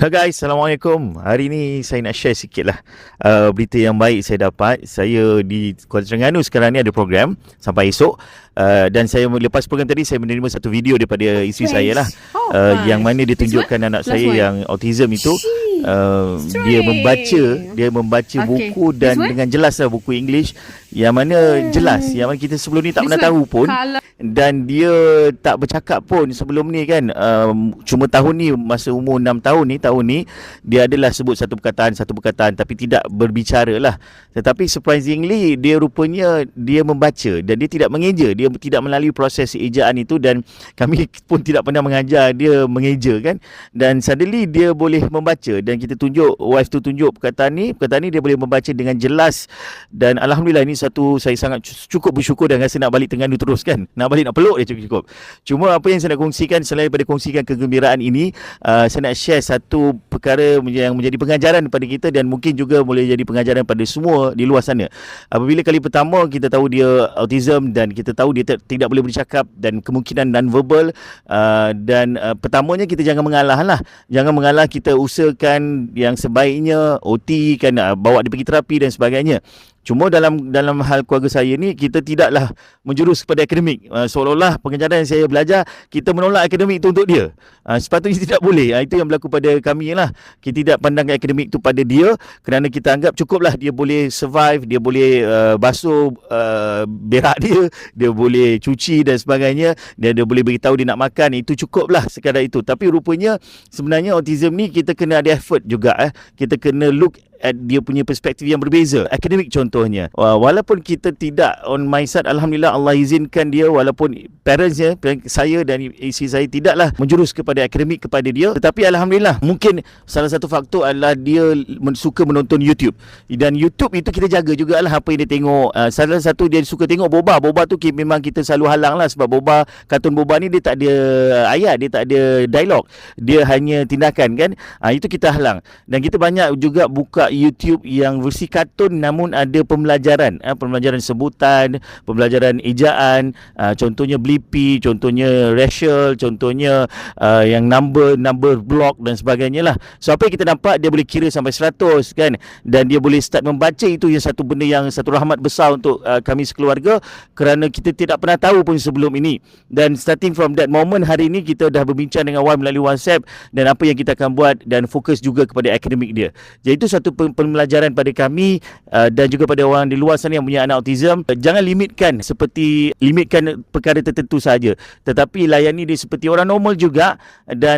Hello guys, Assalamualaikum. Hari ni saya nak share sikit lah berita yang baik saya dapat. Saya di Kuala Terengganu sekarang ni ada program sampai esok. Dan saya lepas program tadi saya menerima satu video daripada isteri saya lah, yang mana dia tunjukkan anak saya yang autism itu dia membaca buku dan dengan jelas lah, buku English yang mana jelas, yang mana kita sebelum ni tak pernah tahu pun. Dan dia tak bercakap pun sebelum ni kan. Cuma tahun ni, masa umur 6 tahun ni dia adalah sebut satu perkataan tapi tidak berbicara lah. Tetapi surprisingly dia rupanya dia membaca dan dia tidak mengeja. Dia tidak melalui proses ejaan itu, dan kami pun tidak pernah mengajar dia mengeja kan. Dan suddenly dia boleh membaca, dan kita tunjuk, wife tu tunjuk perkataan ni dia boleh membaca dengan jelas. Dan Alhamdulillah, ini satu saya sangat cukup bersyukur dan rasa nak balik Terengganu terus kan. Nak peluk dia cukup. Cuma apa yang saya nak kongsikan, selain daripada kongsikan kegembiraan ini, saya nak share satu perkara yang menjadi pengajaran kepada kita dan mungkin juga boleh jadi pengajaran pada semua di luar sana. Apabila kali pertama kita tahu dia autism dan kita tahu dia tidak boleh bercakap dan kemungkinan non-verbal, dan pertamanya kita jangan mengalah lah. Jangan mengalah, kita usahakan yang sebaiknya, OT kan, bawa dia pergi terapi dan sebagainya. Cuma dalam hal keluarga saya ni, kita tidaklah menjurus kepada akademik. Seolah-olah pengajaran yang saya belajar, kita menolak akademik itu untuk dia. Sepatutnya tidak boleh. Itu yang berlaku pada kami lah. Kita tidak pandangkan akademik itu pada dia, kerana kita anggap cukuplah dia boleh survive, dia boleh basuh berak dia boleh cuci dan sebagainya, dia boleh beritahu dia nak makan, itu cukuplah sekadar itu. Tapi rupanya sebenarnya autism ni kita kena ada effort juga. Kita kena look at dia punya perspektif yang berbeza. Akademik contohnya, walaupun kita tidak on my side, Alhamdulillah Allah izinkan dia, walaupun parents-nya, saya dan isteri saya tidaklah menjurus kepada akademik kepada dia, tetapi Alhamdulillah mungkin salah satu faktor adalah dia suka menonton YouTube. Dan YouTube itu kita jaga jugalah apa yang dia tengok. Salah satu dia suka tengok boba tu memang kita selalu halang lah, sebab kartun boba ni dia tak ada ayat, dia tak ada dialog, dia hanya tindakan kan. Itu kita halang. Dan kita banyak juga buka YouTube yang versi kartun namun ada pembelajaran, pembelajaran sebutan, pembelajaran ejaan, contohnya Blippi, contohnya racial, contohnya yang number block dan sebagainya lah. So apa yang kita nampak, dia boleh kira sampai 100 kan, dan dia boleh start membaca. Itu yang satu benda, yang satu rahmat besar untuk kami sekeluarga, kerana kita tidak pernah tahu pun sebelum ini. Dan starting from that moment, hari ini kita dah berbincang dengan Wan melalui WhatsApp dan apa yang kita akan buat, dan fokus juga kepada akademik dia. Jadi itu satu pembelajaran pada kami, dan juga pada orang di luar sana yang punya anak autism. Jangan limitkan perkara tertentu saja, tetapi layani dia seperti orang normal juga. Dan